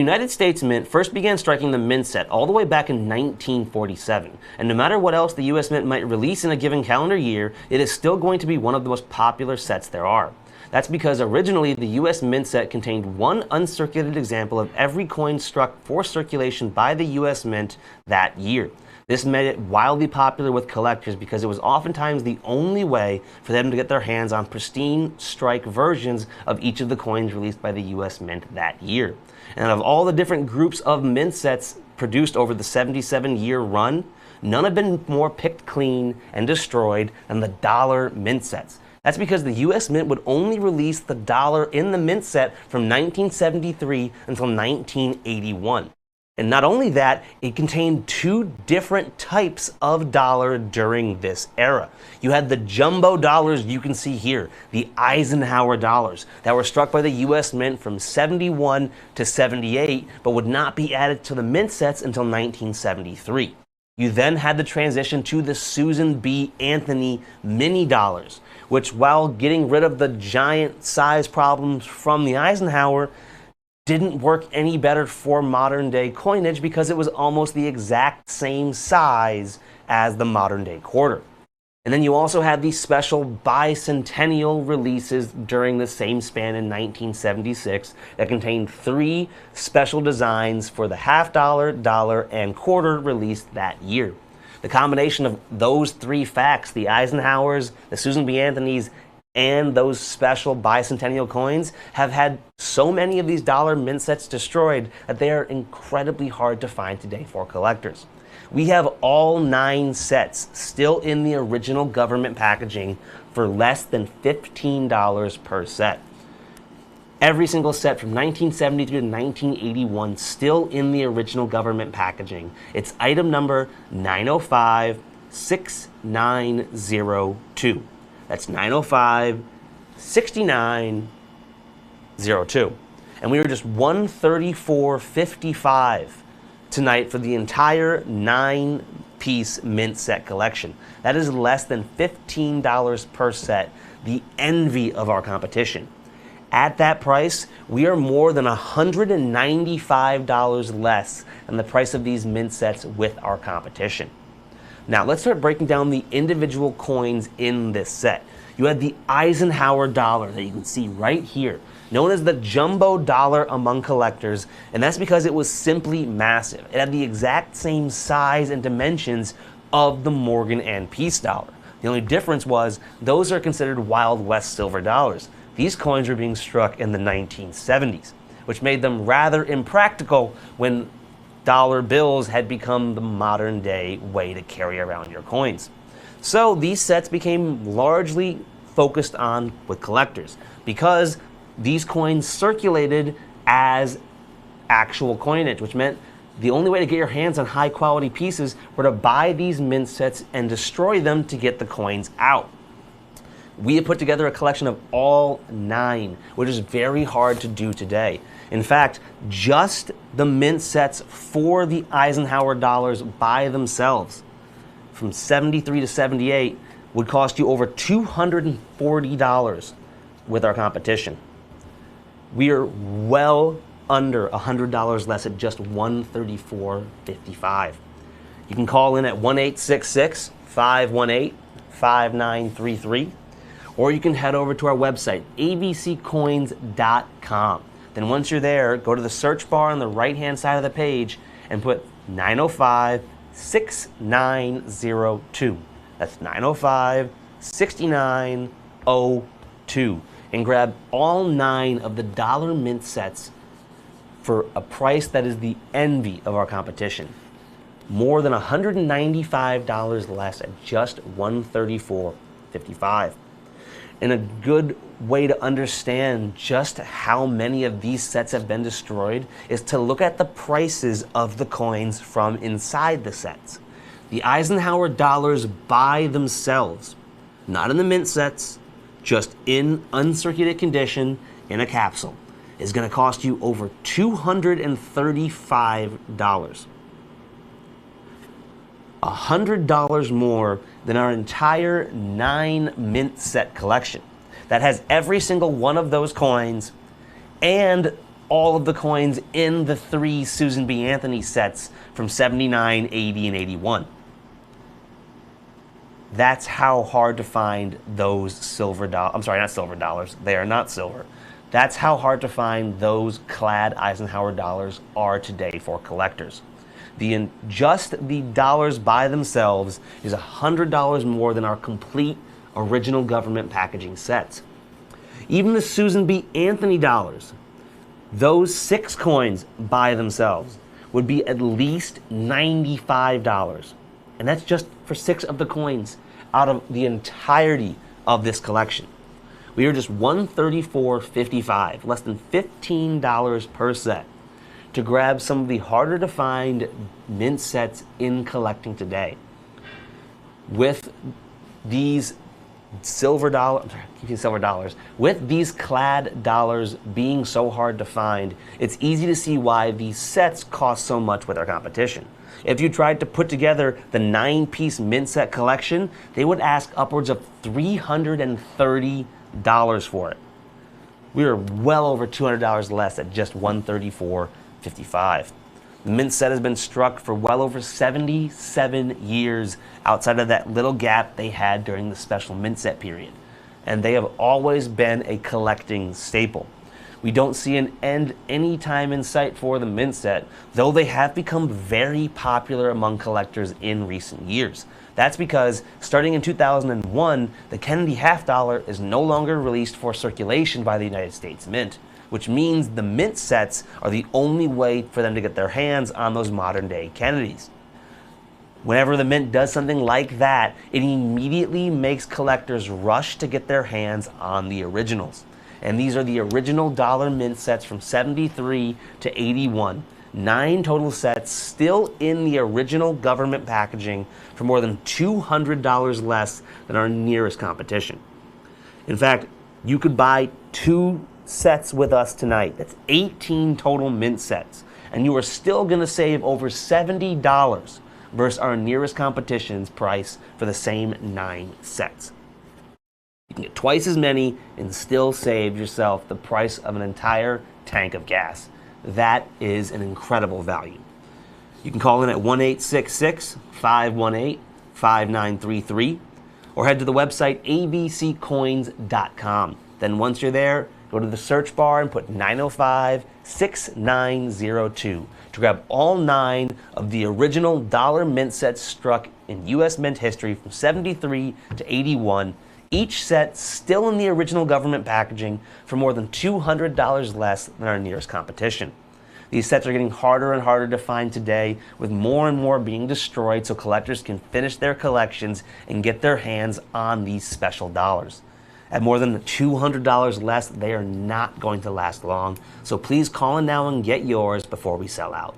The United States Mint first began striking the mint set all the way back in 1947, and no matter what else the US Mint might release in a given calendar year, it is still going to be one of the most popular sets there are. That's because originally the US Mint set contained one uncirculated example of every coin struck for circulation by the US Mint that year. This made it wildly popular with collectors because it was oftentimes the only way for them to get their hands on pristine strike versions of each of the coins released by the US Mint that year. And of all the different groups of mint sets produced over the 77-year run, none have been more picked clean and destroyed than the dollar mint sets. That's because the US Mint would only release the dollar in the mint set from 1973 until 1981. And not only that, it contained two different types of dollar during this era. You had the jumbo dollars you can see here, the Eisenhower dollars, that were struck by the US Mint from 71 to 78, but would not be added to the mint sets until 1973. You then had the transition to the Susan B. Anthony mini dollars, which, while getting rid of the giant size problems from the Eisenhower, didn't work any better for modern day coinage because it was almost the exact same size as the modern day quarter. And then you also had these special bicentennial releases during the same span in 1976 that contained three special designs for the half dollar, dollar, and quarter released that year. The combination of those three facts, the Eisenhowers, the Susan B. Anthonys, and those special bicentennial coins, have had so many of these dollar mint sets destroyed that they are incredibly hard to find today for collectors. We have all 9 sets still in the original government packaging for less than $15 per set. Every single set from 1973 to 1981 still in the original government packaging. It's item number 9056902. That's 9056902. And we were just $134.55 tonight for the entire 9-piece mint set collection. That is less than $15 per set, the envy of our competition. At that price, we are more than $195 less than the price of these mint sets with our competition. Now, let's start breaking down the individual coins in this set. You had the Eisenhower dollar that you can see right here, known as the jumbo dollar among collectors, and that's because it was simply massive. It had the exact same size and dimensions of the Morgan and Peace dollar. The only difference was those are considered Wild West silver dollars. These coins were being struck in the 1970s, which made them rather impractical when dollar bills had become the modern day way to carry around your coins. So these sets became largely focused on with collectors because these coins circulated as actual coinage, which meant the only way to get your hands on high quality pieces were to buy these mint sets and destroy them to get the coins out. We have put together a collection of all 9, which is very hard to do today. In fact, just the mint sets for the Eisenhower dollars by themselves from 73 to 78 would cost you over $240 with our competition. We are well under $100 less at just $134.55. You can call in at 1-866-518-5933, or you can head over to our website, abccoins.com. Then once you're there, go to the search bar on the right-hand side of the page and put 905-6902. That's 905-6902. And grab all 9 of the dollar mint sets for a price that is the envy of our competition. More than $195 less at just $134.55. And a good way to understand just how many of these sets have been destroyed is to look at the prices of the coins from inside the sets. The Eisenhower dollars by themselves, not in the mint sets, just in uncirculated condition in a capsule, is going to cost you over $235. $100 more than our entire 9 mint set collection that has every single one of those coins and all of the coins in the 3 Susan B. Anthony sets from 79, 80, and 81. That's how hard to find those silver dollars. I'm sorry, not silver dollars. They are not silver. That's how hard to find those clad Eisenhower dollars are today for collectors. Just the dollars by themselves is $100 more than our complete original government packaging sets. Even the Susan B. Anthony dollars, those 6 coins by themselves, would be at least $95. And that's just for 6 of the coins out of the entirety of this collection. We are just $134.55, less than $15 per set, to grab some of the harder to find mint sets in collecting today. With these silver dollars, with these clad dollars being so hard to find, it's easy to see why these sets cost so much with our competition. If you tried to put together the 9-piece mint set collection, they would ask upwards of $330 for it. We are well over $200 less at just $134.55. The mint set has been struck for well over 77 years outside of that little gap they had during the special mint set period. And they have always been a collecting staple. We don't see an end anytime in sight for the mint set, though they have become very popular among collectors in recent years. That's because starting in 2001, the Kennedy half dollar is no longer released for circulation by the United States Mint, which means the mint sets are the only way for them to get their hands on those modern day Kennedys. Whenever the mint does something like that, it immediately makes collectors rush to get their hands on the originals. And these are the original dollar mint sets from 73 to 81. 9 total sets still in the original government packaging for more than $200 less than our nearest competition. In fact, you could buy 2 sets with us tonight. That's 18 total mint sets. And you are still going to save over $70 versus our nearest competition's price for the same 9 sets. You can get twice as many and still save yourself the price of an entire tank of gas. That is an incredible value. You can call in at 1-866-518-5933 or head to the website abccoins.com. Then once you're there, go to the search bar and put 905-6902 to grab all 9 of the original dollar mint sets struck in U.S. mint history from 73 to 81. Each set still in the original government packaging for more than $200 less than our nearest competition. These sets are getting harder and harder to find today, with more and more being destroyed so collectors can finish their collections and get their hands on these special dollars. At more than $200 less, they are not going to last long, so please call in now and get yours before we sell out.